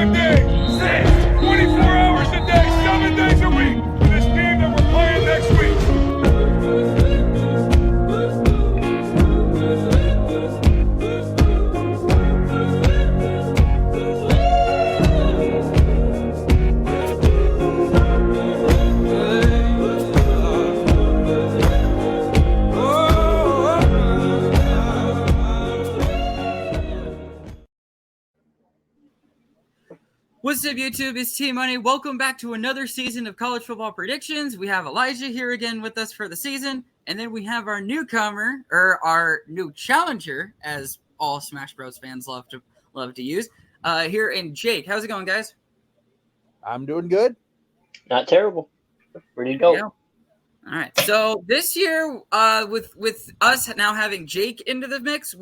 365 days, 24 hours a day, 7 days a week for this team that we're playing next week. What's up, YouTube? It's T Money. Welcome back to another season of College Football Predictions. We have Elijah here again with us for the season, and then we have our newcomer, or our new challenger, as all Smash Bros. Fans love to use, here in Jake. How's it going, guys? I'm doing good. Not terrible. Ready to go. All right. So this year, with us now having Jake into the mix,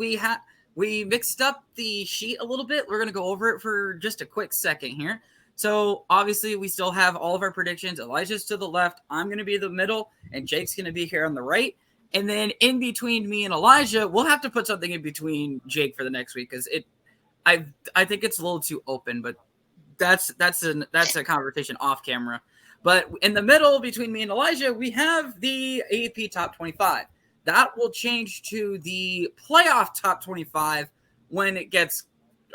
we mixed up the sheet a little bit. We're going to go over it for just a quick second here. So obviously we still have all of our predictions. Elijah's to the left. I'm going to be the middle, and Jake's going to be here on the right. And then in between me and Elijah, we'll have to put something in between Jake for the next week because I think it's a little too open. But that's a conversation off camera. But in the middle between me and Elijah, we have the AP Top 25. That will change to the playoff top 25 when it gets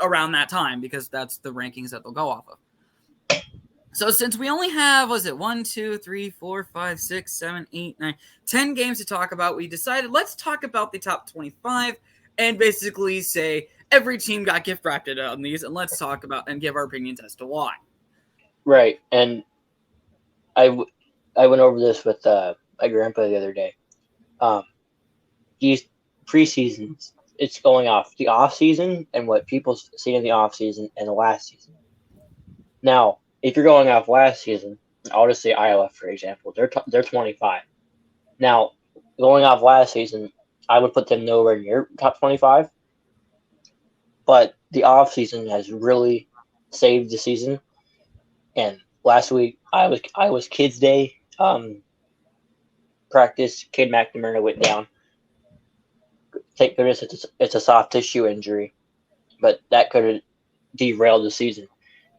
around that time because that's the rankings that they'll go off of. So since we only have, 1, 2, 3, 4, 5, 6, 7, 8, 9, 10 games to talk about, we decided let's talk about the top 25 and basically say every team got gift wrapped on these, and let's talk about and give our opinions as to why. Right, and I went over this with my grandpa the other day. These preseasons, it's going off the off season and what people see in the off season and the last season. Now, if you're going off last season, I'll just say Iowa for example. They're 25. Now, going off last season, I would put them nowhere near top 25. But the off season has really saved the season. And last week, I was Kids Day practice. Cade McNamara went down. Thank goodness it's a soft tissue injury, but that could have derailed the season.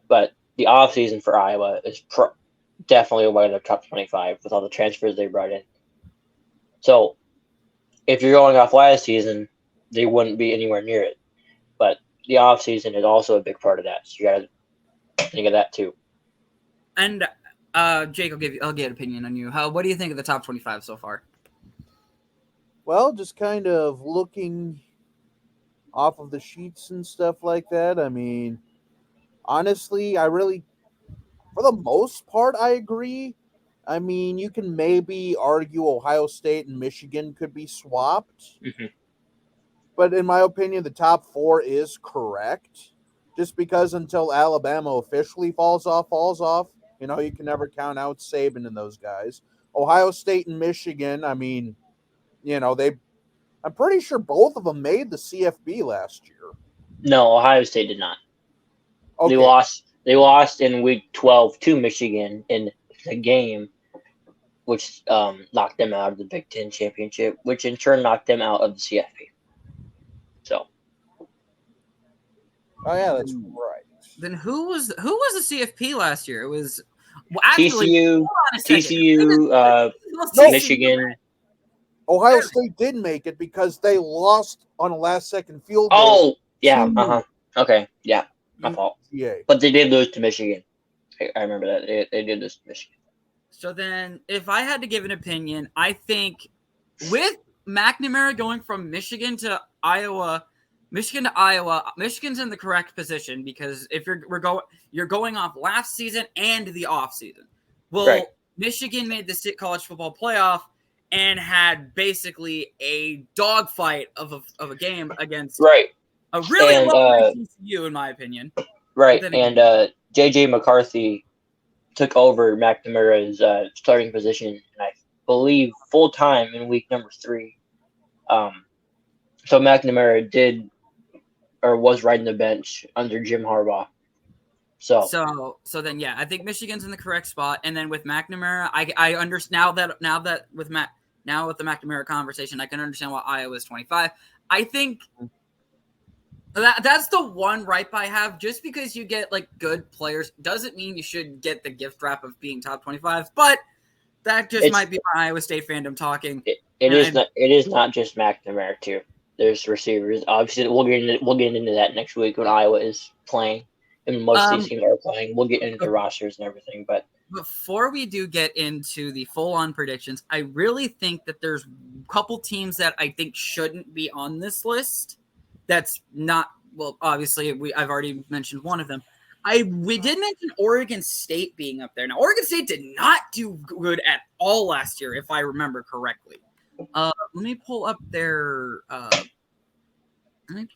But the off season for Iowa is definitely away their top 25 with all the transfers they brought in. So if you're going off last season, they wouldn't be anywhere near it. But the off season is also a big part of that. So you got to think of that too. And Jake, I'll get an opinion on you. What do you think of the top 25 so far? Well, just kind of looking off of the sheets and stuff like that. I mean, honestly, for the most part, I agree. I mean, you can maybe argue Ohio State and Michigan could be swapped. Mm-hmm. But in my opinion, the top 4 is correct. Just because until Alabama officially falls off, you know, you can never count out Saban and those guys. Ohio State and Michigan, I mean, you know, I'm pretty sure both of them made the CFB last year. No, Ohio State did not. Okay. They lost in week 12 to Michigan in the game, which knocked them out of the Big Ten championship, which in turn knocked them out of the CFP. So. Oh yeah, that's right. Then who was the CFP last year? It was actually, TCU, Michigan. Ohio State did make it because they lost on a last-second field goal. Oh, yeah. Okay, yeah, my fault. Yeah. But they did lose to Michigan. I remember that. They did lose to Michigan. So then, if I had to give an opinion, I think with McNamara going from Michigan to Iowa, Michigan's in the correct position because if you're going off last season and the off season. Well, right. Michigan made the college football playoff and had basically a dogfight of a game against a really low TCU, in my opinion. Right, and J.J. McCarthy took over McNamara's starting position, and I believe full-time in week number 3. So McNamara was riding the bench under Jim Harbaugh. So then, yeah, I think Michigan's in the correct spot, and then with McNamara, I understand now that with the McNamara conversation, I can understand why Iowa's 25. I think That's the one gripe I have. Just because you get like good players doesn't mean you should get the gift wrap of being top 25. But that just might be my Iowa State fandom talking. It is not just McNamara too. There's receivers. Obviously, we'll get into that next week when Iowa is playing, and most of these teams are playing. We'll get into the rosters and everything. But before we do get into the full-on predictions, I really think that there's a couple teams that I think shouldn't be on this list. That's not obviously I've already mentioned one of them. We did mention Oregon State being up there. Now, Oregon State did not do good at all last year, if I remember correctly. Let me pull up their. I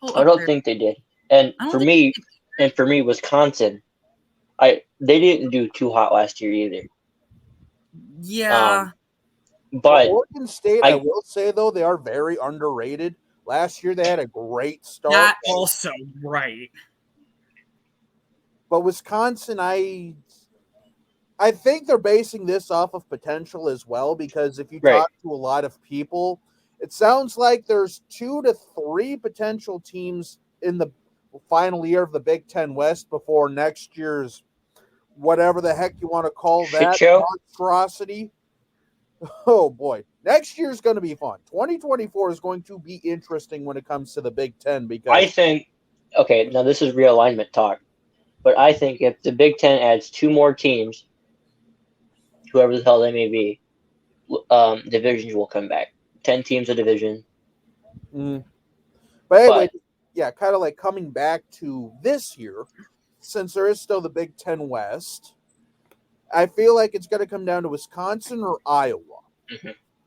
don't think they did. And for me, Wisconsin, they didn't do too hot last year either. Yeah, but Oregon State, I will say though, they are very underrated. Last year they had a great start. That also right. But Wisconsin, I think they're basing this off of potential as well, because if you talk to a lot of people, it sounds like there's 2 to 3 potential teams in the final year of the Big Ten West before next year's whatever the heck you want to call that monstrosity. Oh boy, next year's going to be fun. 2024 is going to be interesting when it comes to the Big Ten, because I think now this is realignment talk. But I think if the Big Ten adds 2 more teams, whoever the hell they may be, divisions will come back. 10 teams a division. But anyway, kind of like coming back to this year, since there is still the Big Ten West, I feel like it's going to come down to Wisconsin or Iowa,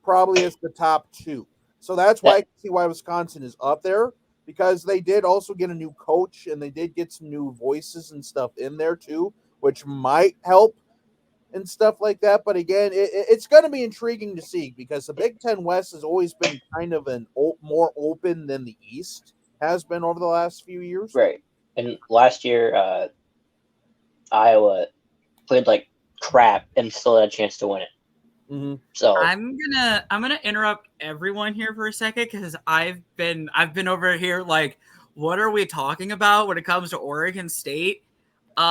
probably as the top 2. So that's why I can see why Wisconsin is up there. Because they did also get a new coach and they did get some new voices and stuff in there too, which might help and stuff like that. But again, it's going to be intriguing to see, because the Big Ten West has always been kind of more open than the East has been over the last few years. Right. And last year, Iowa played like crap and still had a chance to win it. Mm-hmm. So I'm gonna interrupt everyone here for a second, because I've been over here like, what are we talking about when it comes to Oregon State? They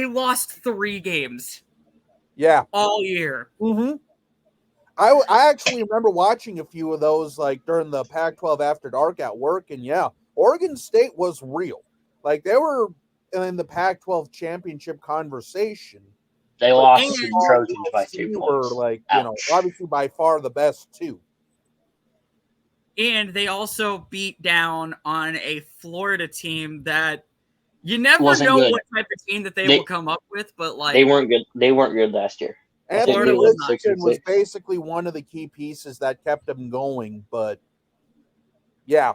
lost 3 games. Yeah, all year. Mm-hmm. I actually remember watching a few of those like during the Pac-12 After Dark at work, and Oregon State was real. Like they were in the Pac-12 championship conversation. They lost to the Trojans by 2 points. Like, obviously by far the best too. And they also beat down on a Florida team that you never know what type of team that they will come up with, but like they weren't good. They weren't good last year. Anthony Richardson was basically one of the key pieces that kept them going, but yeah.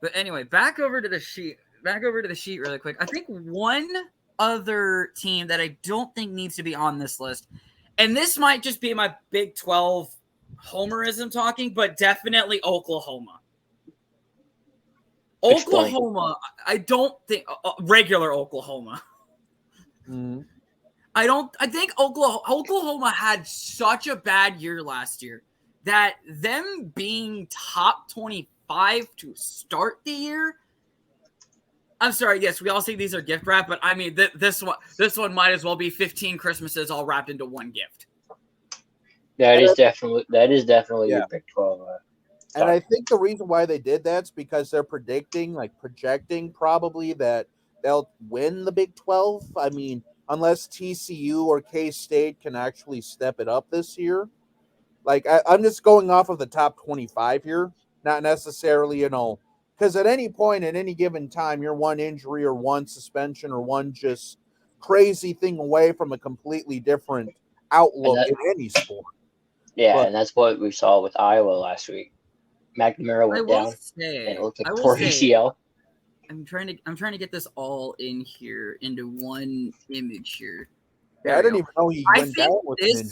But anyway, back over to the sheet really quick. I think one other team that I don't think needs to be on this list, and this might just be my Big 12 homerism talking, but definitely Oklahoma. Oklahoma, I don't think regular Oklahoma. Mm-hmm. I think Oklahoma had such a bad year last year that them being top 25 to start the year. I'm sorry. Yes, we all see these are gift wrap, but I mean this one might as well be 15 Christmases all wrapped into one gift. That is definitely your Big 12. And I think the reason why they did that's because they're projecting probably that they'll win the Big 12. I mean, unless TCU or K-State can actually step it up this year. Like I'm just going off of the top 25 here, not necessarily, because at any point, at any given time, you're one injury or one suspension or one just crazy thing away from a completely different outlook in any sport. Yeah, and that's what we saw with Iowa last week. McNamara went down, and it looked like poor ACL. I'm trying to get this all in here into one image here. I didn't even know he went down with an injury.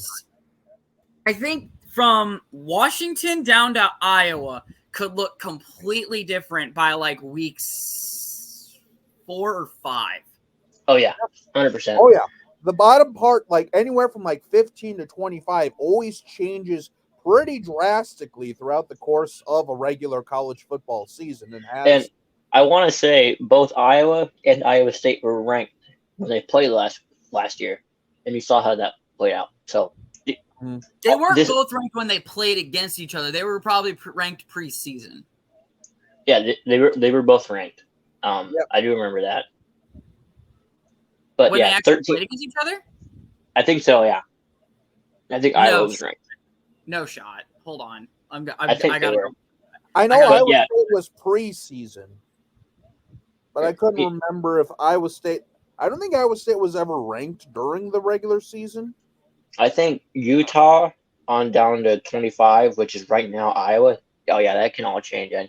I think from Washington down to Iowa could look completely different by like weeks 4 or 5. Oh yeah, 100%. Oh yeah, the bottom part, like anywhere from like 15 to 25, always changes pretty drastically throughout the course of a regular college football season, and has. And I want to say both Iowa and Iowa State were ranked when they played last year, and you saw how that played out. So They weren't both ranked when they played against each other. They were probably ranked preseason. Yeah, they were both ranked. I do remember that. But when yeah, they actually 13. played against each other? I think so. Yeah, I think Iowa was ranked. No shot. Hold on. I think gotta they were. go. I know But Iowa yeah. State was preseason, but I couldn't remember if Iowa State. I don't think Iowa State was ever ranked during the regular season. I think Utah on down to 25, which is right now Iowa. Oh yeah, that can all change, and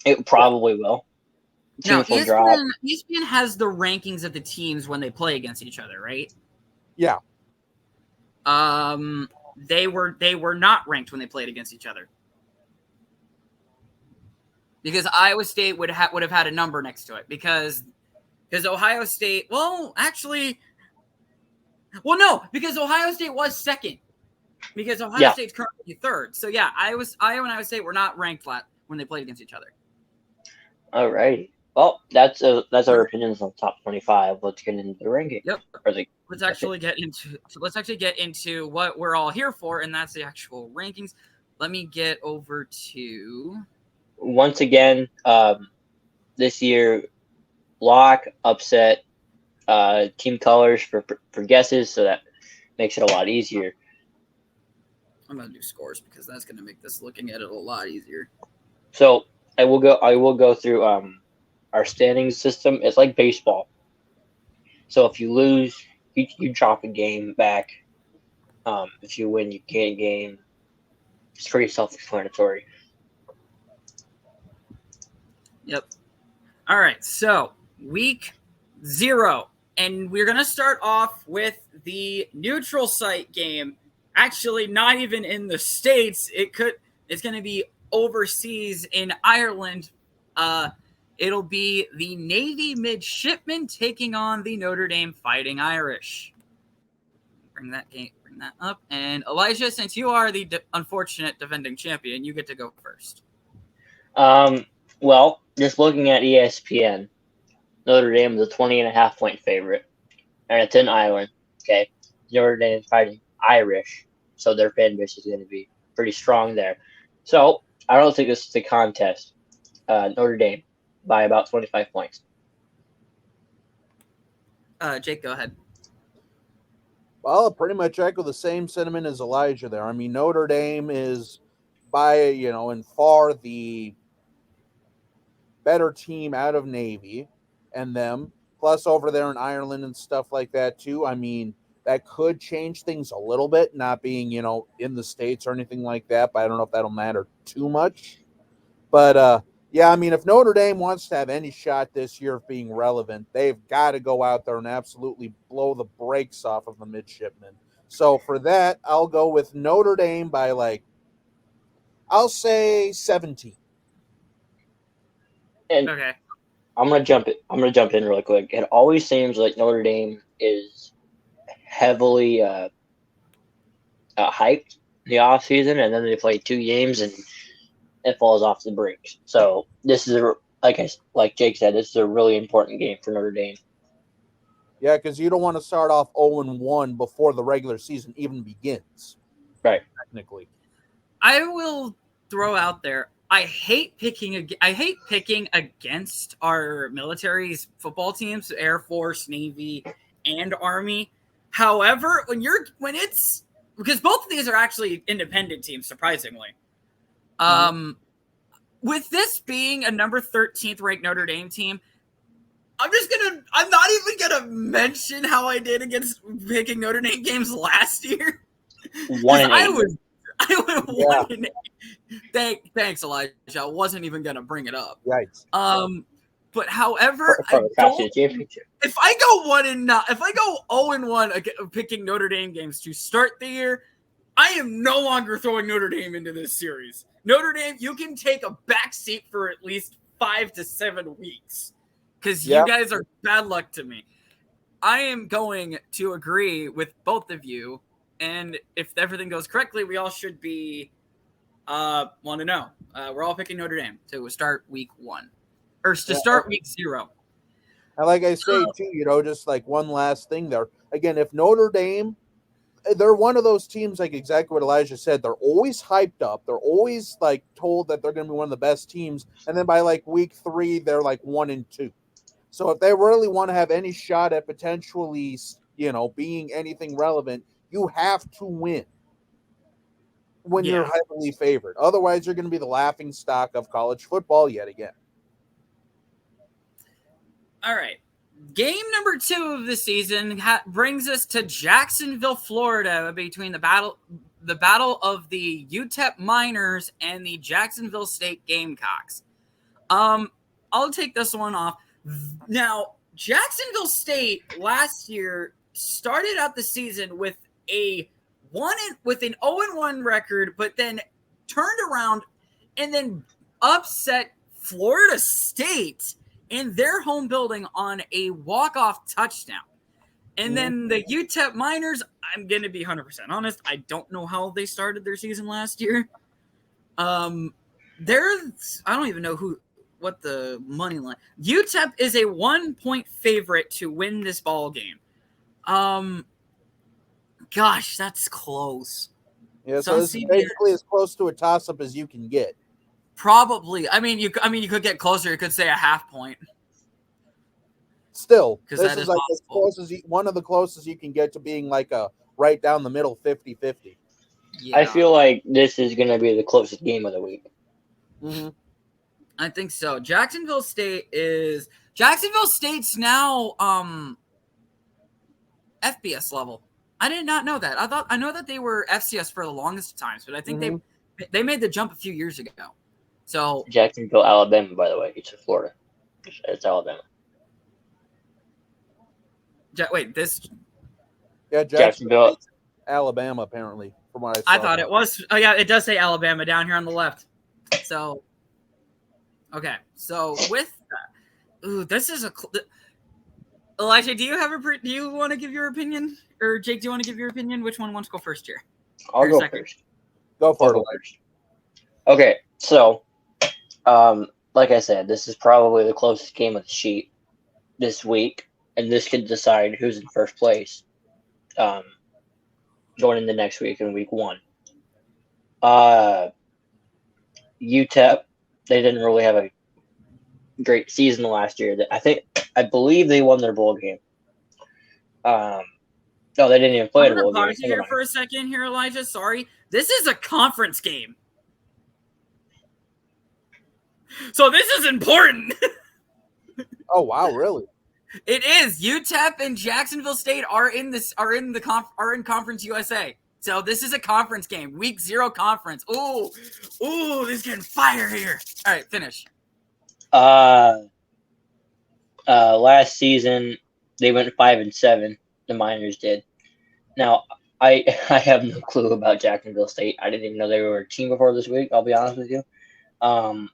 it probably will. Now, Teams will drop. ESPN has the rankings of the teams when they play against each other, right? Yeah. They were not ranked when they played against each other. Because Iowa State would have had a number next to it because Ohio State, because Ohio State was second. Because Ohio State's currently third. So yeah, Iowa and Iowa State were not ranked when they played against each other. All right. Well, that's our opinions on top 25. Let's get into the ranking. Yep. Let's actually get into what we're all here for, and that's the actual rankings. Let me get over to. Once again, this year, lock, upset, team colors for guesses, so that makes it a lot easier. I'm gonna do scores because that's gonna make this looking at it a lot easier. So I will go through our standing system. It's like baseball. So if you lose, you drop a game back. If you win, you gain a game. It's pretty self-explanatory. Yep. All right. So week 0, and we're gonna start off with the neutral site game. Actually, not even in the States. It's gonna be overseas in Ireland. It'll be the Navy midshipmen taking on the Notre Dame Fighting Irish. Bring that up. And Elijah, since you are the unfortunate defending champion, you get to go first. Well, just looking at ESPN, Notre Dame is a 20.5 point favorite, and it's in Ireland. Okay, Notre Dame is Fighting Irish, so their fan base is going to be pretty strong there. So I don't think this is a contest. Notre Dame by about 25 points. Jake, go ahead. Well, I pretty much echo the same sentiment as Elijah there. I mean, Notre Dame is by, and far the better team out of Navy and them, plus over there in Ireland and stuff like that too. I mean, that could change things a little bit, not being, in the States or anything like that, but I don't know if that'll matter too much. But, yeah, I mean, if Notre Dame wants to have any shot this year of being relevant, they've got to go out there and absolutely blow the brakes off of the midshipmen. So for that, I'll go with Notre Dame by, I'll say 17. And Okay. I'm gonna jump in really quick. It always seems like Notre Dame is heavily hyped in the off season, and then they play 2 games and it falls off the brakes. So this is like Jake said, this is a really important game for Notre Dame. Yeah, because you don't want to start off 0-1 before the regular season even begins. Right. Technically. I will throw out there, I hate picking against our military's football teams, Air Force, Navy, and Army. However, because both of these are actually independent teams, surprisingly. With this being a number 13th ranked Notre Dame team, I'm not even gonna mention how I did against picking Notre Dame games last year. 1-8. I went 1-8. Thanks, Elijah. I wasn't even gonna bring it up. Right. But however, if I go 0-1 picking Notre Dame games to start the year, I am no longer throwing Notre Dame into this series. Notre Dame, you can take a back seat for at least 5 to 7 weeks because you guys are bad luck to me. I am going to agree with both of you And if everything goes correctly, we all should be 1-0. We're all picking Notre Dame to start week 1 or to start week 0. And like I say too, just like one last thing there. Again, if Notre Dame, they're one of those teams, like exactly what Elijah said. They're always hyped up. They're always like told that they're going to be one of the best teams, and then by like week 3, they're like 1-2. So if they really want to have any shot at potentially, being anything relevant, you have to win when you're heavily favored. Otherwise, you're going to be the laughing stock of college football yet again. All right. Game number 2 of the season brings us to Jacksonville, Florida, between the battle of the UTEP Miners and the Jacksonville State Gamecocks. I'll take this one off. Now, Jacksonville State last year started out the season with an 0-1 record, but then turned around and then upset Florida State in their home building on a walk-off touchdown. And then the UTEP Miners, I'm going to be 100% honest, I don't know how they started their season last year. I don't even know what the money line. UTEP is a 1-point favorite to win this ball game. Gosh, that's close. Yeah, so it's basically as close to a toss-up as you can get. Probably. You could get closer. You could say a half point. Still, this that is like as close as one of the closest you can get to being like a right down the middle 50-50. Yeah. I feel like this is going to be the closest game of the week. Mm-hmm. I think so. Jacksonville State's now FBS level. I did not know that. I know that they were FCS for the longest times, but I think they made the jump a few years ago. So Jacksonville, Alabama, by the way. It's in Florida. It's Alabama. Jacksonville, Alabama, apparently, from what I saw. I thought it was. Oh, yeah, it does say Alabama down here on the left. So, okay. So with that, this is Elijah, do you want to give your opinion, or Jake, do you want to give your opinion? Which one wants to go first here? I'll go first. Go for it. First. Okay, so, like I said, this is probably the closest game of the sheet this week, and this could decide who's in first place going into next week in week 1. UTEP, they didn't really have a great season last year. I believe they won their bowl game. No, they didn't even play the bowl game. I'm going to pause you here for a second here, Elijah. Sorry. This is a conference game. So this is important. Oh, wow, really? It is. UTEP and Jacksonville State are in Conference USA. So this is a conference game. Week 0 conference. Ooh, this is getting fire here. All right, finish. Last season they went 5-7. The Miners did. Now I have no clue about Jacksonville State. I didn't even know they were a team before this week. I'll be honest with you. I'm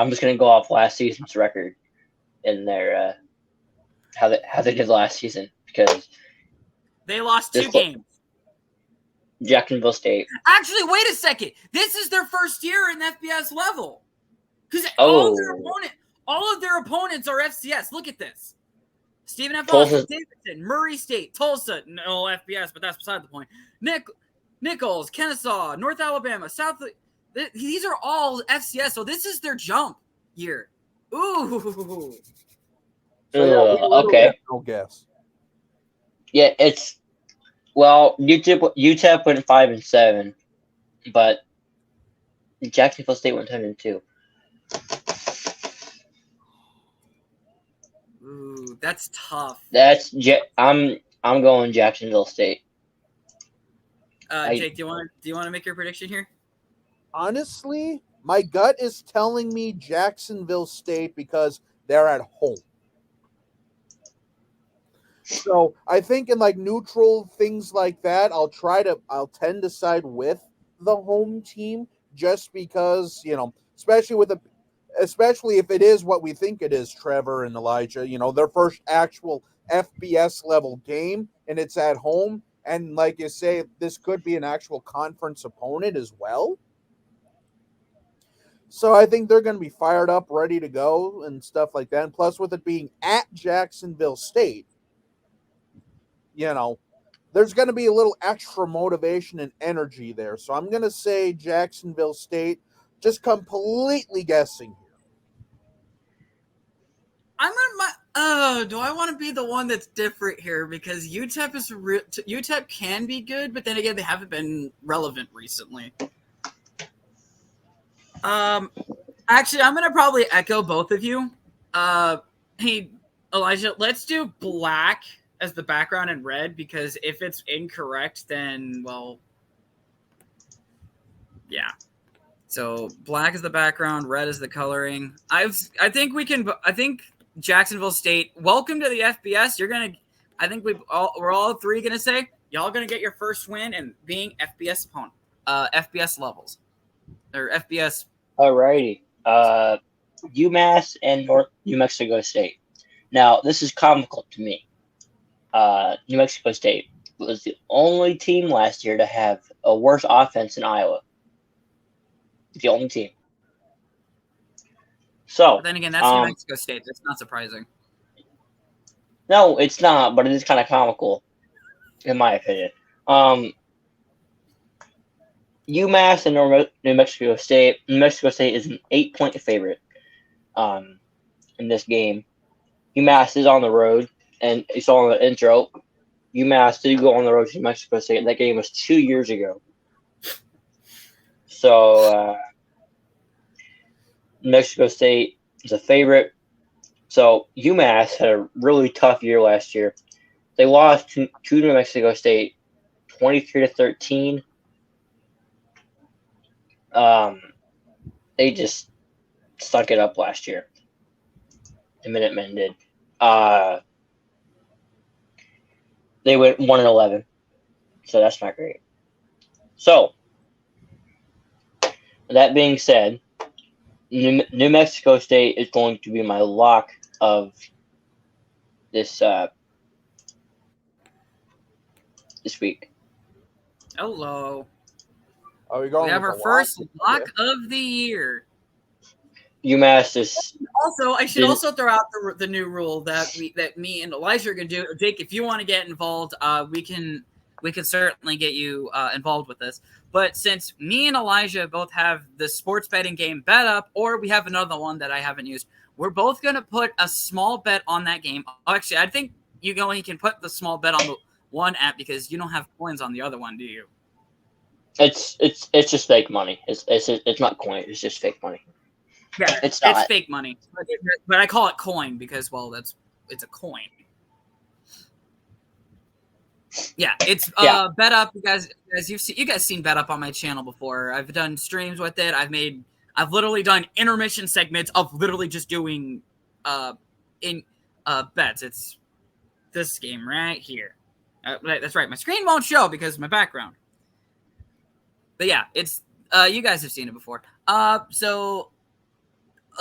just gonna go off last season's record in their how they did last season, because they lost 2 games. Jacksonville State. Actually, wait a second. This is their first year in FBS level, because all of their opponents are FCS. Look at this: Stephen F. Austin, Davidson, Murray State, Tulsa. No FBS, but that's beside the point. Nichols, Kennesaw, North Alabama, South. These are all FCS, so this is their jump year. Ooh. Okay. No guess. Yeah, UTEP went 5-7, but Jacksonville State went 10-2. Ooh, that's tough. I'm going Jacksonville State. Jake, do you want to make your prediction here? Honestly, my gut is telling me Jacksonville State because they're at home. So I think in like neutral things like that, I'll tend to side with the home team just because, especially if it is what we think it is, Trevor and Elijah, their first actual FBS level game, and it's at home. And like you say, this could be an actual conference opponent as well. So I think they're going to be fired up, ready to go, and stuff like that. And plus, with it being at Jacksonville State, there's going to be a little extra motivation and energy there. So I'm going to say Jacksonville State, just completely guessing here. Do I want to be the one that's different here? Because UTEP can be good, but then again, they haven't been relevant recently. Actually, I'm gonna probably echo both of you. Hey, Elijah, let's do black as the background and red, because if it's incorrect, then yeah. So black is the background, red is the coloring. I think Jacksonville State, welcome to the FBS. I think we're all three gonna say y'all gonna get your first win and being FBS opponent, FBS levels or FBS. Alrighty. UMass and New Mexico State. Now, this is comical to me. New Mexico State was the only team last year to have a worse offense than Iowa. The only team. So, But then again, that's New Mexico State. That's not surprising. No, it's not, but it is kind of comical, in my opinion. UMass and New Mexico State. New Mexico State is an 8-point favorite in this game. UMass is on the road, and you saw in the intro, UMass did go on the road to New Mexico State. That game was 2 years ago. So, New Mexico State is a favorite. So, UMass had a really tough year last year. They lost to New Mexico State 23-13. They just stuck it up last year. The Minutemen did. They went 1-11, so that's not great. So, that being said, New Mexico State is going to be my lock of this this week. Hello. Are we going? We have our first lock of the year. UMass is. Also, I should also throw out the new rule that me and Elijah are going to do. Jake, if you want to get involved, we can certainly get you involved with this. But since me and Elijah both have the sports betting game bet up, or we have another one that I haven't used, we're both going to put a small bet on that game. Actually, I think you only can put the small bet on the one app because you don't have coins on the other one, do you? It's just fake money. It's not coin. It's just fake money. Yeah, it's fake money, but I call it coin because it's a coin. Yeah, it's Bet Up. You guys seen Bet Up on my channel before. I've done streams with it. I've literally done intermission segments of literally just doing bets. It's this game right here. That's right. My screen won't show because of my background. But yeah, it's you guys have seen it before. So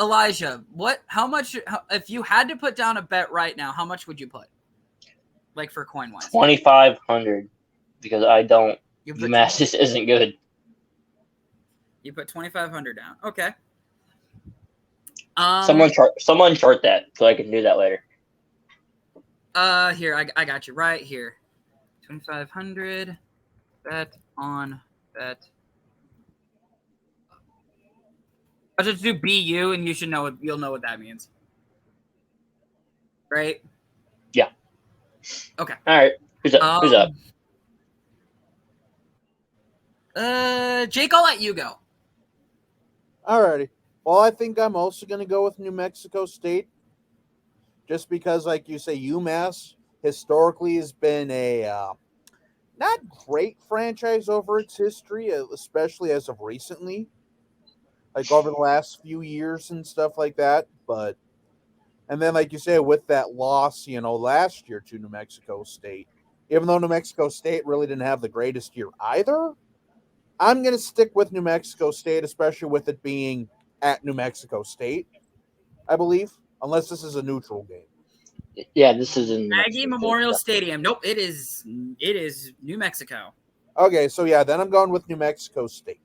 Elijah, how much if you had to put down a bet right now, how much would you put? Like for coin wise? 2,500 because I don't UMass just isn't good. You put 2,500 down. Okay. Someone chart that so I can do that later. Here I got you right here. 2,500 bet on bet. I'll just do BU and you'll know what that means. Right? Yeah. Okay. All right. Who's up? Jake, I'll let you go. Alrighty. Well, I think I'm also going to go with New Mexico State. Just because, like you say, UMass historically has been a not great franchise over its history, especially as of recently. Like over the last few years and stuff like that. And then, like you say, with that loss, last year to New Mexico State, even though New Mexico State really didn't have the greatest year either, I'm going to stick with New Mexico State, especially with it being at New Mexico State, I believe, unless this is a neutral game. Yeah, this is in Aggie Memorial Stadium. Nope, it is New Mexico. Okay, so yeah, then I'm going with New Mexico State.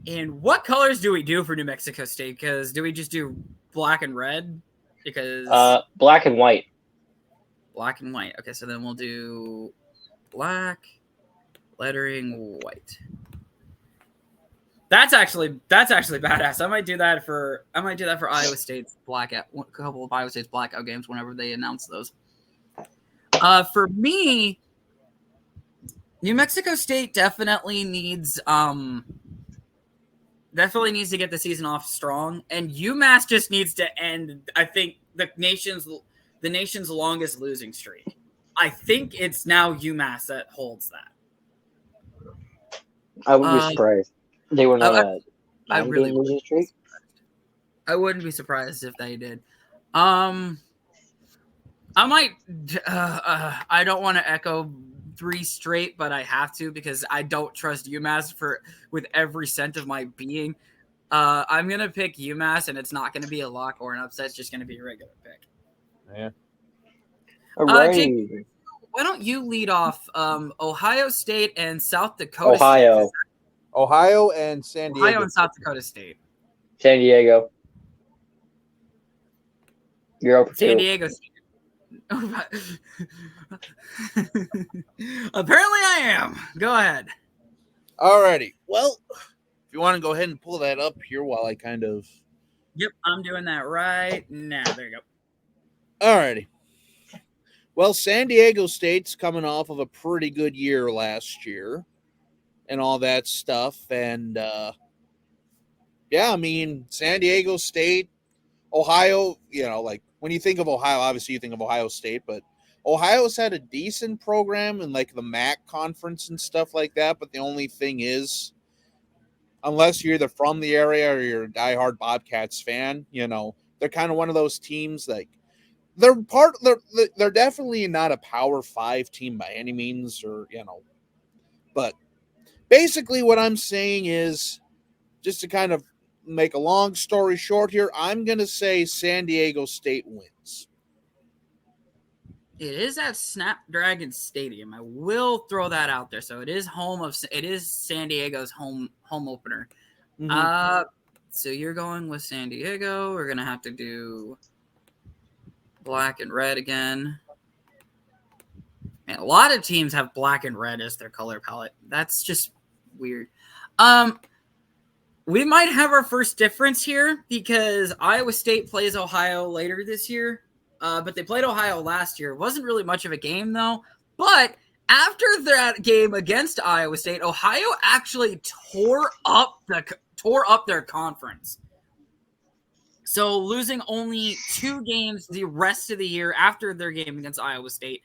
And what colors do we do for New Mexico State? Because do we just do black and red? Because black and white. black and white. Okay, so then we'll do black, lettering white. That's actually badass. I might do that for Iowa State's blackout. A couple of Iowa State's blackout games whenever they announce those. For me, New Mexico State definitely needs to get the season off strong, and UMass just needs to end. I think the nation's longest losing streak. I think it's now UMass that holds that. I would be surprised. They were not a really losing streak. I wouldn't be surprised if they did. I might. I don't want to echo 3 straight, but I have to because I don't trust UMass with every cent of my being. I'm gonna pick UMass, and it's not gonna be a lock or an upset. It's just gonna be a regular pick. Yeah. All right. Jake, why don't you lead off? Ohio State and South Dakota. Ohio. State. Ohio and San Diego. Ohio and South Dakota State. San Diego. You're up. San Diego State. Apparently I am. Go ahead. Alrighty. Well, if you want to go ahead and pull that up here while I kind of... Yep, I'm doing that right now. There you go. Alrighty. Well, San Diego State's coming off of a pretty good year last year and all that stuff. And, yeah, I mean, San Diego State, Ohio, like when you think of Ohio, obviously you think of Ohio State, but Ohio's had a decent program in like the MAC conference and stuff like that. But the only thing is, unless you're either from the area or you're a diehard Bobcats fan, they're kind of one of those teams like they're definitely not a Power 5 team by any means, but basically what I'm saying is, just to kind of make a long story short here, I'm going to say San Diego State wins. It is at Snapdragon Stadium. I will throw that out there. So it is San Diego's home opener. Mm-hmm. So you're going with San Diego. We're going to have to do black and red again. Man, a lot of teams have black and red as their color palette. That's just weird. We might have our first difference here because Iowa State plays Ohio later this year. But they played Ohio last year. It wasn't really much of a game, though. But after that game against Iowa State, Ohio actually tore up their conference. So losing only 2 games the rest of the year after their game against Iowa State,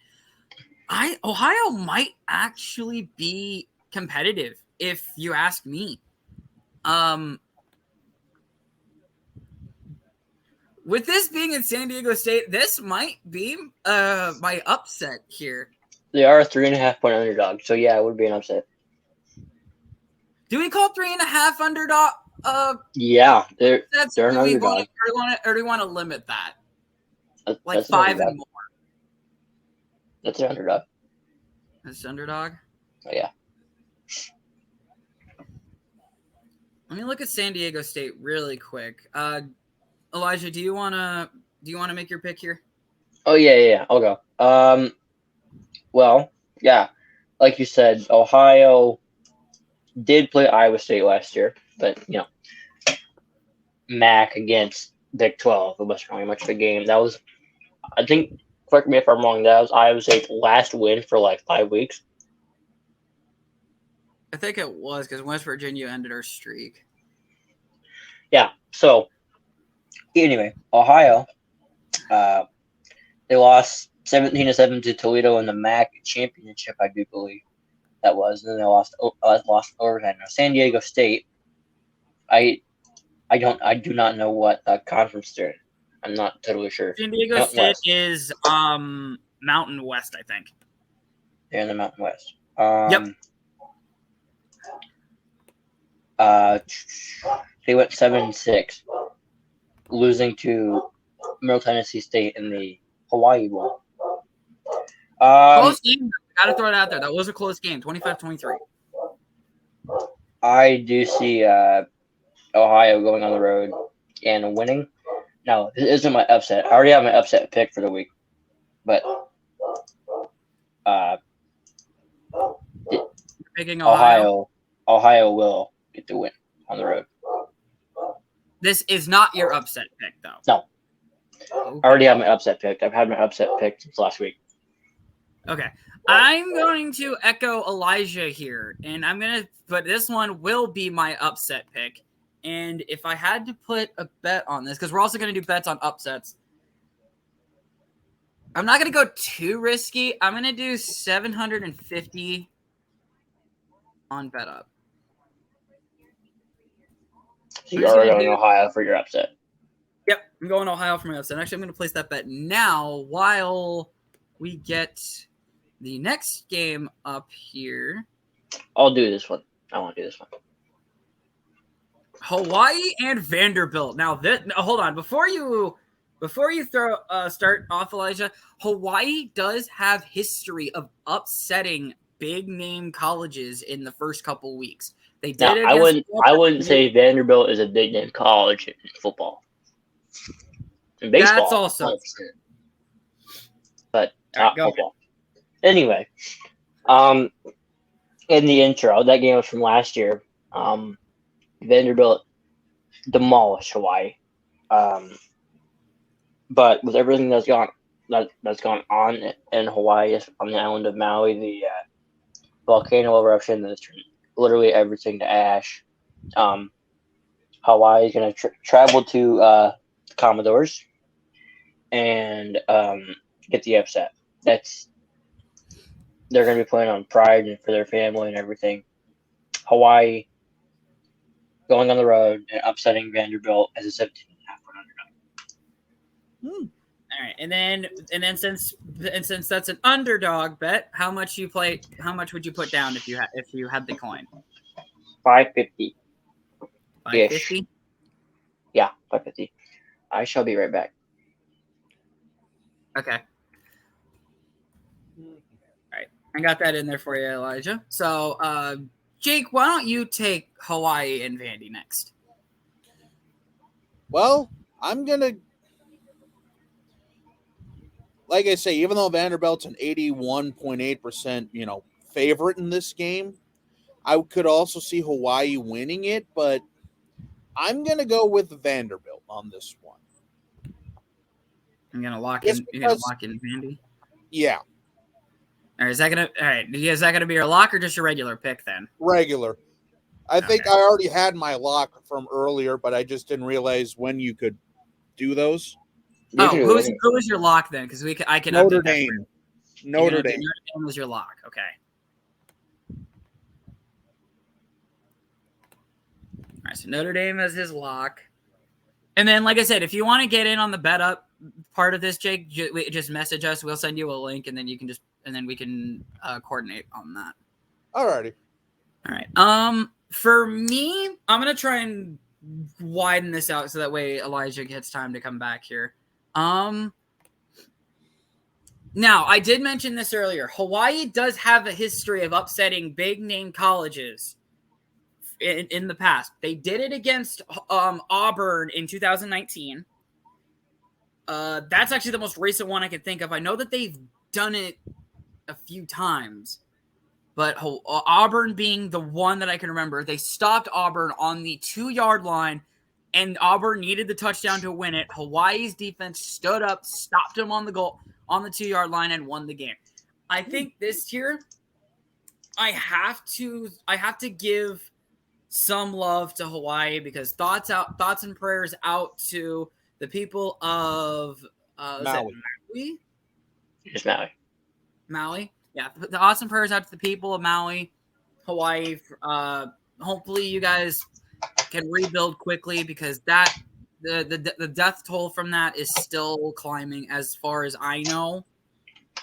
Ohio might actually be competitive, if you ask me. With this being in San Diego State, this might be my upset here. They are a 3.5-point underdog, so yeah, it would be an upset. Do we call 3.5 underdog? Yeah, they're an underdog. Or do we want to limit that? That's 5 and more. That's an underdog. That's underdog? Oh, yeah. Let me look at San Diego State really quick. Elijah, do you wanna make your pick here? Oh yeah, I'll go. Well, yeah, like you said, Ohio did play Iowa State last year, but MAC against Big 12, it wasn't really much of a game. That was, I think, correct me if I'm wrong, that was Iowa State's last win for like 5 weeks. I think it was because West Virginia ended our streak. Yeah, so anyway, Ohio, they lost 17-7 to Toledo in the MAC championship, I do believe that was. And then they lost overtime. Now, San Diego State, I do not know what conference they're in. I'm not totally sure. San Diego Mountain State West. is Mountain West, I think. They're in the Mountain West. Yep. They went 7-6, losing to Middle Tennessee State in the Hawaii Bowl. Close game. Got to throw it out there. That was a close game, 25-23. I do see Ohio going on the road and winning. No, this isn't my upset. I already have my upset pick for the week, but Picking Ohio. Ohio will get the win on the road. This is not your upset pick, though. No. Okay. I already have my upset pick. I've had my upset pick since last week. Okay. I'm going to echo Elijah here, but this one will be my upset pick. And if I had to put a bet on this, because we're also going to do bets on upsets, I'm not going to go too risky. I'm going to do 750 on bet up. So you are going Ohio for your upset. Yep, I'm going Ohio for my upset. Actually, I'm going to place that bet now while we get the next game up here. I'll do this one. I want to do this one. Hawaii and Vanderbilt. Now, hold on. Before you start off, Elijah, Hawaii does have history of upsetting big name colleges in the first couple weeks. They did now, it. I wouldn't say Vanderbilt is a big name college in football. In baseball, that's also 100%. But not football. Anyway, in the intro, that game was from last year. Vanderbilt demolished Hawaii. But with everything that's gone on in Hawaii, on the island of Maui, the volcano eruption that's turned literally everything to ash. Hawaii is going to travel to Commodores and get the upset. They're going to be playing on pride and for their family and everything. Hawaii going on the road and upsetting Vanderbilt as a 17.5 point underdog. All right, and then since that's an underdog bet, how much would you put down if you had the coin? 550. 550. Yeah, 550. I shall be right back. Okay. All right, I got that in there for you, Elijah. So, Jake, why don't you take Hawaii and Vandy next? Well, I'm gonna. Like I say, even though Vanderbilt's an 81.8%, favorite in this game, I could also see Hawaii winning it, but I'm going to go with Vanderbilt on this one. I'm going to lock in Vandy? Yeah. All right, is that going to be your lock or just your regular pick then? Regular. I think I already had my lock from earlier, but I just didn't realize when you could do those. Who is your lock then? Because I can Notre Dame. Notre Dame. Notre Dame was your lock. Okay. All right, so Notre Dame as his lock. And then, like I said, if you want to get in on the bet up part of this, Jake, just message us. We'll send you a link, and then we can coordinate on that. Alrighty. All right. For me, I'm gonna try and widen this out so that way Elijah gets time to come back here. Now, I did mention this earlier. Hawaii does have a history of upsetting big name colleges in the past. They did it against Auburn in 2019. That's actually the most recent one I can think of. I know that they've done it a few times, but Auburn being the one that I can remember, they stopped Auburn on the 2-yard line. And Auburn needed the touchdown to win it. Hawaii's defense stood up, stopped them on the 2-yard line, and won the game. I think this year, I have to give some love to Hawaii because thoughts and prayers out to the people of Maui. Maui? Just Maui. Maui, yeah. The thoughts and prayers out to the people of Maui, Hawaii. Hopefully, you guys can rebuild quickly because the death toll from that is still climbing. As far as I know,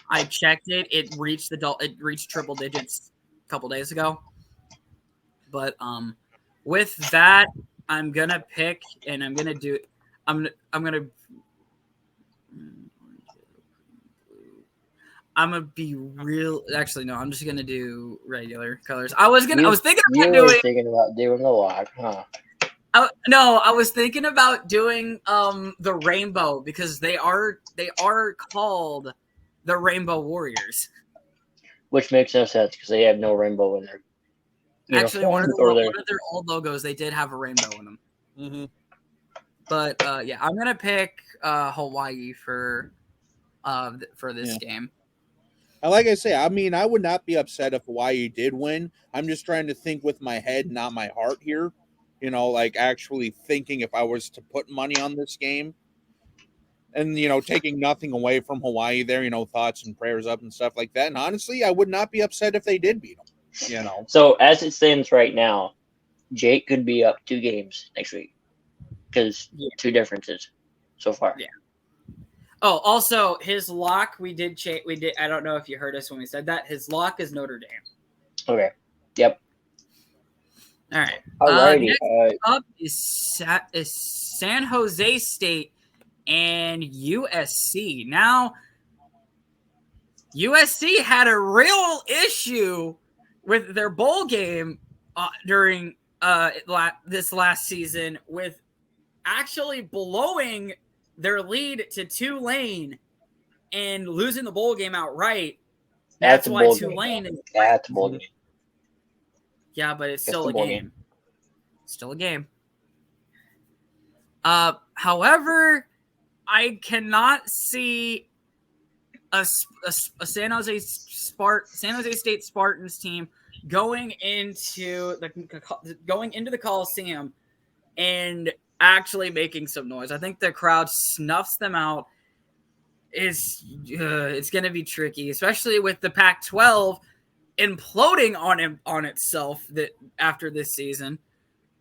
I checked it; it reached triple digits a couple days ago. But with that, I'm gonna pick, and I'm gonna I'm gonna be real. Actually, no. I'm just gonna do regular colors. I was You thinking you about were doing. thinking about doing a lock, huh? No, I was thinking about doing the rainbow because they are called the Rainbow Warriors. Which makes no sense because they have no rainbow in their Actually, one uniform or their. of their old logos, they did have a rainbow in them. Mm-hmm. But yeah, I'm gonna pick Hawaii for this game. And like I say, I mean, I would not be upset if Hawaii did win. I'm just trying to think with my head, not my heart here. You know, like actually thinking if I was to put money on this game. And, taking nothing away from Hawaii there, thoughts and prayers up and stuff like that. And honestly, I would not be upset if they did beat them, So as it stands right now, Jake could be up 2 games next week because 2 differences so far. Yeah. Oh, also his lock we did. I don't know if you heard us when we said that. His lock is Notre Dame. Okay. Yep. All right. Alrighty. Next up is San Jose State and USC. Now, USC had a real issue with their bowl game during this last season with actually blowing their lead to Tulane and losing the bowl game outright. That's why Tulane is That's a bowl game. Yeah, but it's still a bowl game. Still a game. However, I cannot see a San Jose State Spartans team going into the Coliseum and actually making some noise. I think the crowd snuffs them out. It's going to be tricky, especially with the Pac-12 imploding on itself after this season.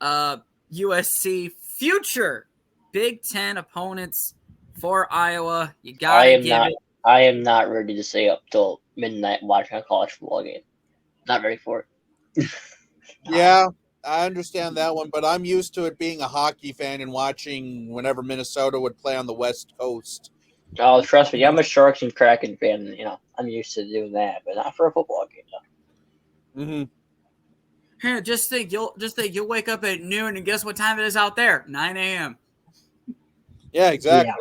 USC future Big Ten opponents for Iowa. You gotta give it. I am not ready to stay up till midnight watching a college football game. Not ready for it. Yeah, I understand that one, but I'm used to it being a hockey fan and watching whenever Minnesota would play on the West Coast. Oh, trust me, I'm a Sharks and Kraken fan. I'm used to doing that, but not for a football game. Though. Mm-hmm. Here, just think you'll wake up at noon and guess what time it is out there? 9 a.m. Yeah, exactly. Yeah.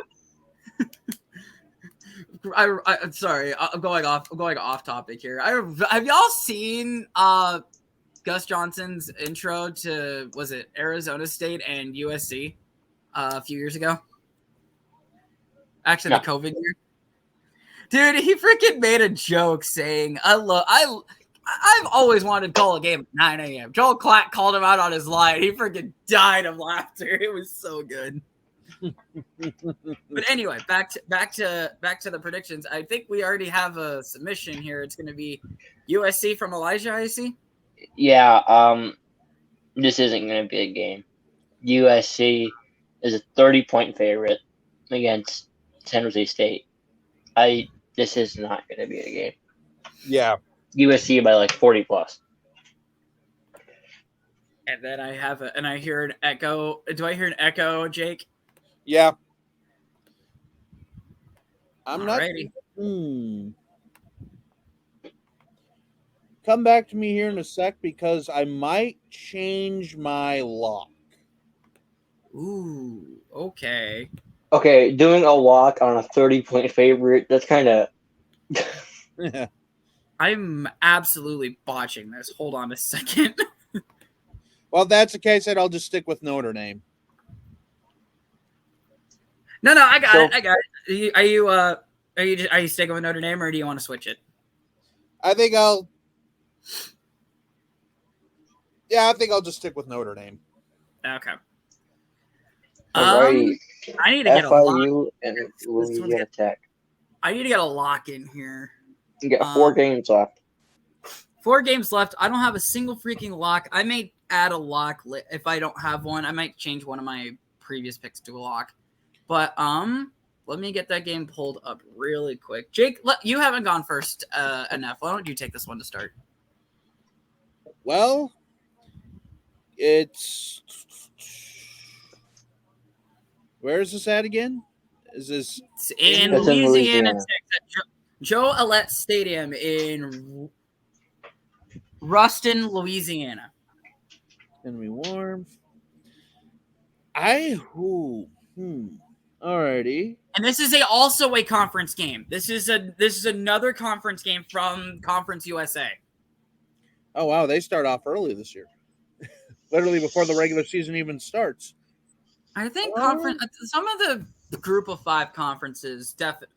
I'm sorry. I'm going off topic here. Have y'all seen Gus Johnson's intro to Arizona State and USC a few years ago? Actually, the COVID year. Dude, he freaking made a joke saying, I've always wanted to call a game at 9 a.m. Joel Klatt called him out on his line. He freaking died of laughter. It was so good. But anyway, back to the predictions. I think we already have a submission here. It's going to be USC from Elijah, I see. Yeah, this isn't going to be a game. USC is a 30-point favorite against San Jose State. This is not going to be a game. Yeah. USC by like 40 plus. And then I hear an echo. Do I hear an echo, Jake? Yeah. I'm Alrighty. not. Come back to me here in a sec because I might change my lock. Ooh, okay. Okay, doing a lock on a 30-point favorite, that's kind of... I'm absolutely botching this. Hold on a second. Well, if that's the case, then I'll just stick with Notre Dame. No, I got it. Are you sticking with Notre Dame or do you want to switch it? I think I'll just stick with Notre Dame. Okay. Alright. I need to get a lock. And Louisiana Tech. I need to get a lock in here. You got 4 games left. 4 games left. I don't have a single freaking lock. I may add a lock if I don't have one. I might change one of my previous picks to a lock. But let me get that game pulled up really quick. Jake, you haven't gone first enough. Why don't you take this one to start? Well, it's where is this at again? Is this it's in Louisiana, Tech. Joe Alette Stadium in Ruston, Louisiana. It's gonna be warm. Alrighty. And this is also a conference game. This is another conference game from Conference USA. Oh wow, they start off early this year. Literally before the regular season even starts. I think some of the group of 5 conferences definitely.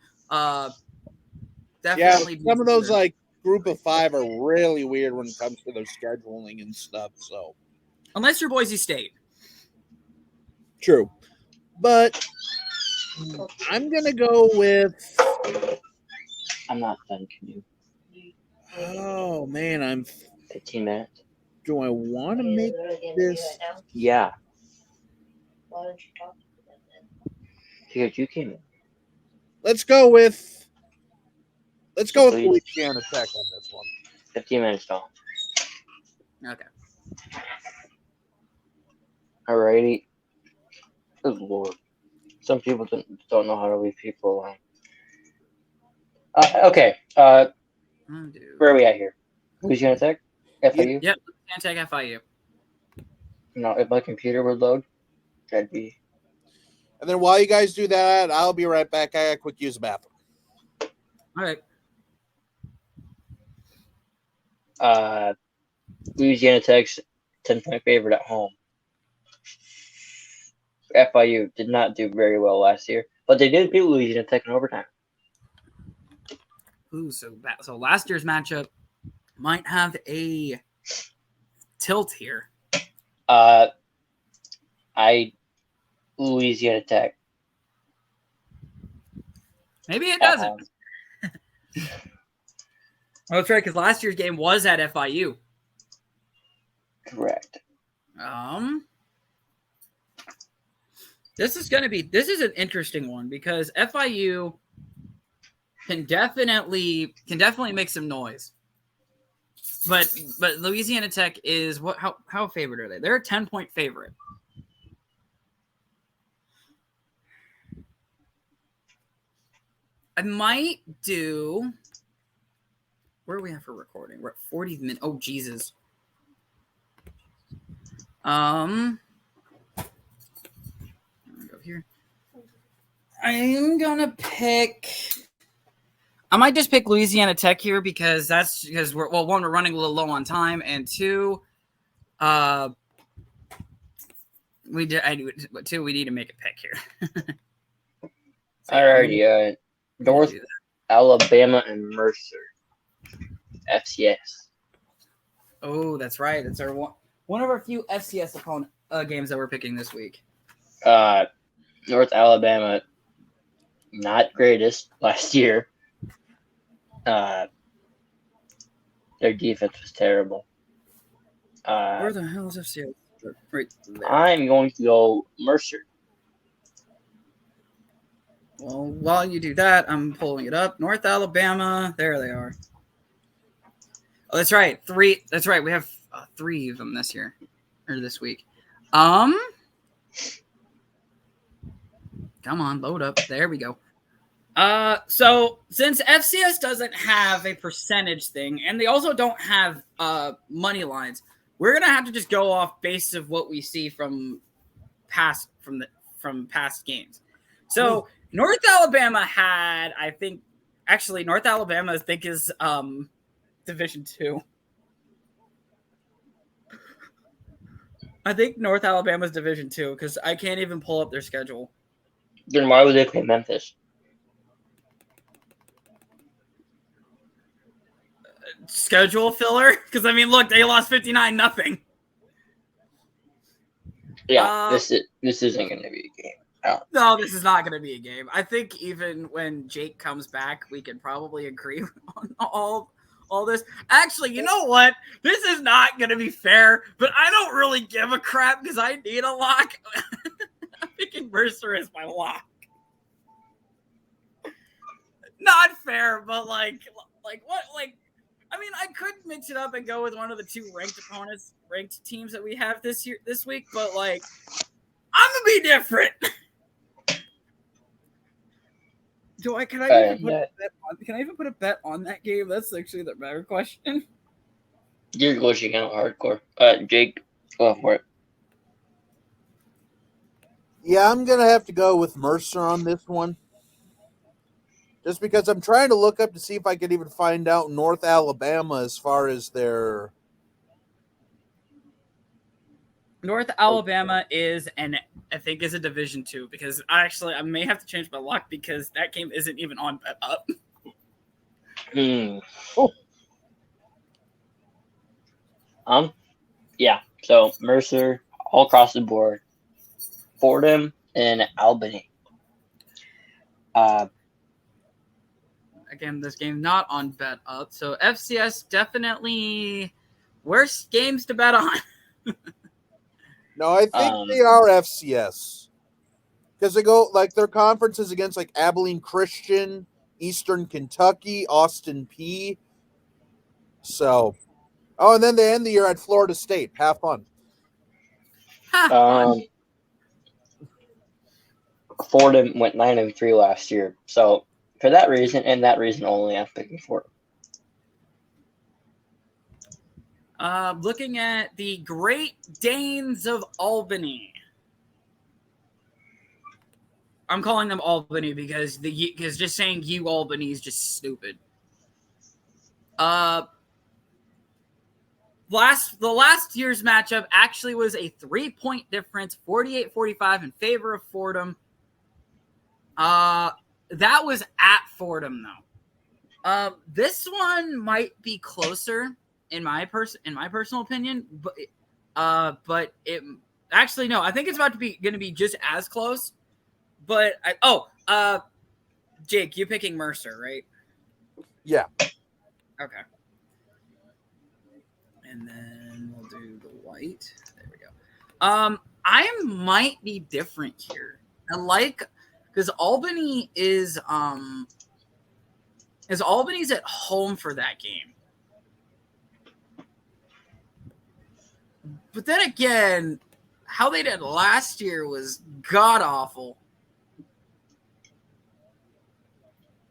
Yeah, some of those like group of 5 are really weird when it comes to their scheduling and stuff. So, unless you're Boise State, true, but I'm gonna go with. I'm not done. Can you? Oh man, I'm 15 minutes. Do I want to make this? Yeah. Why don't you talk to them then? Because you came in. Let's go with Louisiana Tech on this one. 15 minutes, Tom. okay. Alrighty. Good lord. Some people don't know how to leave people alone. Okay. Where are we at here? Louisiana Tech? FIU? Yep. Can't take FIU. No, if my computer would load, that'd be. And then while you guys do that, I'll be right back. I got to quick use the bathroom. All right. Louisiana Tech's 10-point favorite at home. FIU did not do very well last year, but they did beat Louisiana Tech in overtime. Ooh, so last year's matchup might have a tilt here. Louisiana Tech. Maybe it doesn't. Oh, that's right, because last year's game was at FIU. Correct. This is an interesting one because FIU can definitely make some noise. But Louisiana Tech is how favored are they? They're a 10-point favorite. I might do. Where are we at for recording? We're at 40 minutes. Oh Jesus. I'm gonna go here. I'm gonna pick. I might just pick Louisiana Tech here because we're running a little low on time, and 2, we need to make a pick here. Alrighty, North Alabama and Mercer, FCS. Oh, that's right. It's our one of our few FCS opponent games that we're picking this week. North Alabama, not greatest last year. Their defense was terrible. Where the hell is FCS? Right there. I'm going to go Mercer. Well, while you do that, I'm pulling it up. North Alabama. There they are. Oh, that's right. 3. That's right. We have 3 of them this year or this week. Come on, load up. There we go. So since FCS doesn't have a percentage thing, and they also don't have money lines, we're gonna have to just go off base of what we see from past games. So North Alabama had, North Alabama is Division 2. I think North Alabama's Division 2 because I can't even pull up their schedule. Then why would they play Memphis? Schedule filler? Because look, they lost 59-0. Yeah, this isn't going to be a game. No, this is not going to be a game. I think even when Jake comes back, we can probably agree on all this. Actually, you know what? This is not going to be fair, but I don't really give a crap because I need a lock. I'm picking Mercer as my lock. Not fair, but like what? I could mix it up and go with one of the 2 ranked teams that we have this week, but I'm gonna be different. Can I even put yeah. a bet on? Can I even put a bet on that game? That's actually the better question. You're glitching out hardcore. Jake, go for it. Yeah, I'm gonna have to go with Mercer on this one. Just because I'm trying to look up to see if I could even find out North Alabama as far as their North Alabama is I think is a Division 2 because I may have to change my luck because that game isn't even on Bet Up. Yeah. So Mercer, all across the board, Fordham and Albany. Again, this game not on Bet Up, so FCS definitely worst games to bet on. No, I think they are FCS. Because they go like their conferences against like Abilene Christian, Eastern Kentucky, Austin P. So and then they end the year at Florida State. Have fun. Fordham went 9-3 last year. So for that reason and that reason only, I'm picking Fordham. Looking at the Great Danes of Albany. I'm calling them Albany because just saying Albany is just stupid. The last year's matchup actually was a 3-point difference, 48-45 in favor of Fordham. That was at Fordham though. This one might be closer in my personal opinion, but it actually no, I think it's about to be going to be just as close. But Jake, you picking Mercer, right? Yeah. Okay. And then we'll do the white. There we go. I might be different here. I like because Albany's at home for that game. But then again, how they did last year was god awful.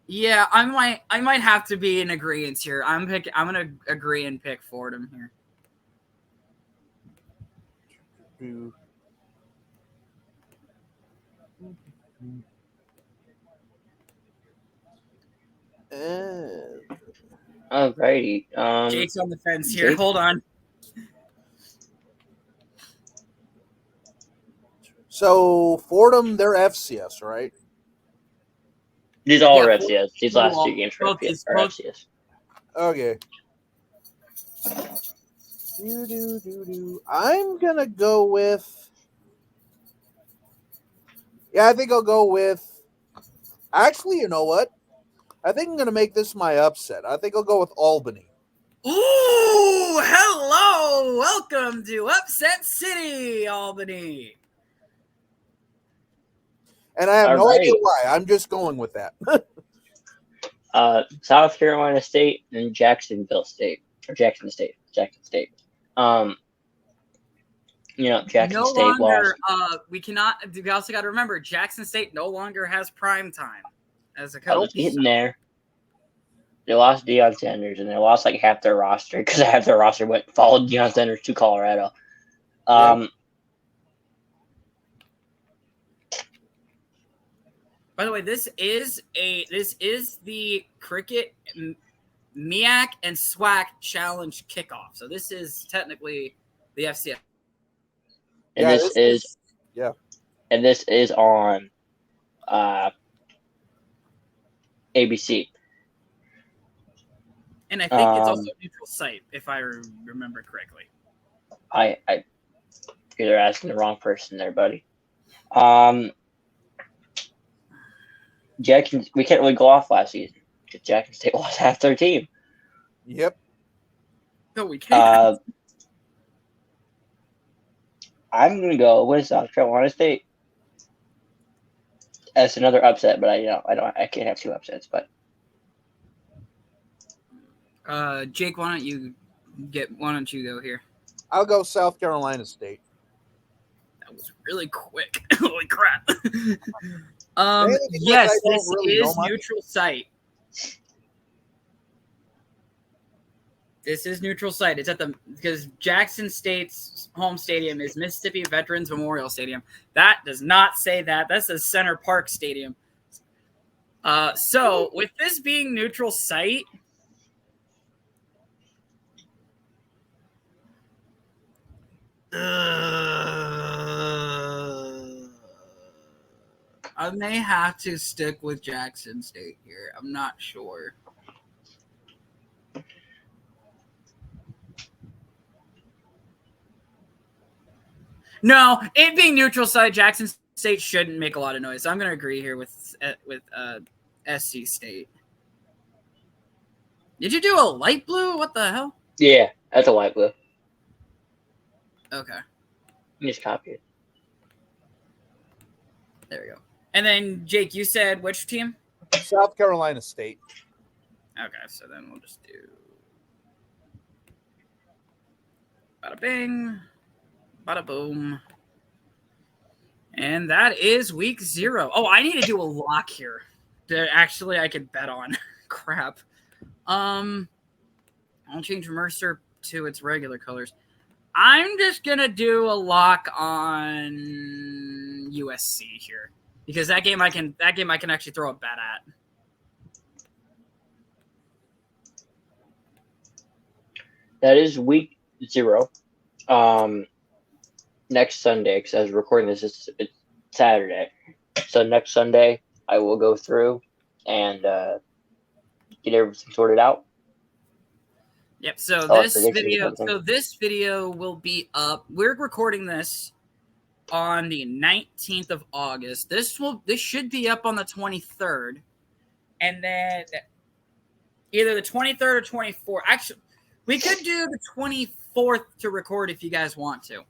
Yeah, I might have to be in agreement here. I'm gonna agree and pick Fordham here. Alrighty. Jake's on the fence here. Jake? Hold on. So Fordham, they're FCS, right? These all are FCS. These last two games are FCS. Okay. I'm gonna go with. Yeah, I think I'll go with. Actually, you know what? I think I'm gonna make this my upset. I think I'll go with Albany. Ooh, hello! Welcome to Upset City, Albany. And I have no idea why. I'm just going with that. South Carolina State and Jacksonville State. Or Jackson State. Jackson State. Jackson State lost. We also got to remember, Jackson State no longer has prime time as a coach. I was getting there. They lost Deion Sanders, and they lost like half their roster because half their roster followed Deion Sanders to Colorado. By the way, this is the Cricket MEAC and SWAC Challenge kickoff. So this is technically the FCS. And this is on ABC. And I think it's also a neutral site, if I remember correctly. You're asking the wrong person there, buddy. Jackson, we can't really go off last season because Jackson State lost half their team. Yep. No, we can't. I'm gonna go with South Carolina State. That's another upset, but I can't have two upsets. But Jake, why don't you go here? I'll go South Carolina State. That was really quick. Holy crap. Mainly because Yes, I don't this really know is much. neutral site. This is neutral site. It's at because Jackson State's home stadium is Mississippi Veterans Memorial Stadium. That does not say that. That says Center Park Stadium. So with this being neutral site, I may have to stick with Jackson State here. I'm not sure. No, it being neutral site, Jackson State shouldn't make a lot of noise. So I'm going to agree here with SC State. Did you do a light blue? What the hell? Yeah, that's a light blue. Okay, You just copy it. there we go. And then Jake, you said which team? South Carolina State. Okay, so then we'll just do bada bing, bada boom. And that is week 0. Oh, I need to do a lock here that actually I could bet on. Crap. I'll change Mercer to its regular colors. I'm just gonna do a lock on USC here because that game I can actually throw a bet at. That is week 0. Next Sunday, because I was recording this, it's Saturday. So next Sunday, I will go through and get everything sorted out. Yep. So Oh, this video will be up. We're recording this on the 19th of August. This should be up on the 23rd, and then either the 23rd or 24th. Actually, we could do the 24th to record if you guys want to.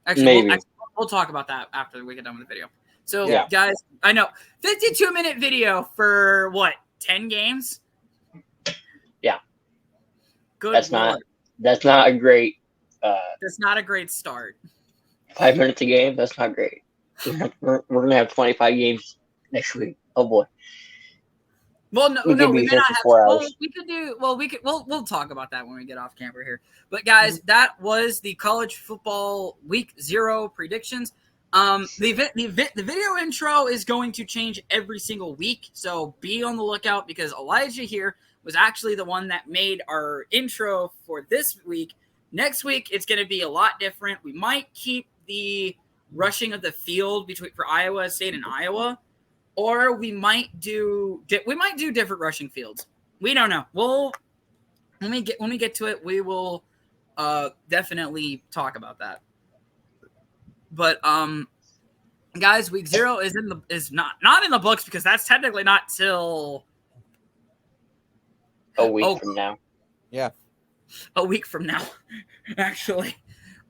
Actually, Maybe. we'll talk about that after we get done with the video. So, Yeah. guys, I know 52-minute video for what 10 games. Yeah. Good. That's Lord. not a great. That's not a great start. 5 minutes a game. That's not great. We're gonna have 25 games next week. Oh boy. Well, no, We no, could we be may here not for have. 4 Well, hours. we could do. Well, we'll talk about that when we get off camera here. But guys, that was the college football week 0 predictions. The video intro is going to change every single week, so be on the lookout because Elijah here was actually the one that made our intro for this week. Next week, it's going to be a lot different. We might keep the rushing of the field for Iowa State and Iowa. Or we might do different rushing fields. We don't know. When we get to it, we will definitely talk about that. But guys, week 0 is not in the books because that's technically not till A week from now. Yeah. a week from now, actually.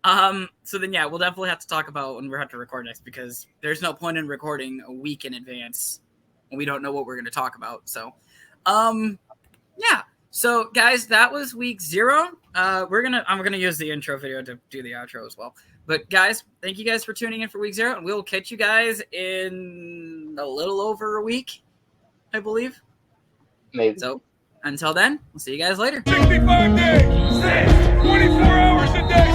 So then, yeah, we'll definitely have to talk about when we have to record next because there's no point in recording a week in advance when we don't know what we're going to talk about. So, yeah. So, guys, that was week 0. I'm gonna use the intro video to do the outro as well. But guys, thank you guys for tuning in for week 0, and we'll catch you guys in a little over a week, I believe. Maybe. So, until then, we'll see you guys later. 65 days, 24 hours a day,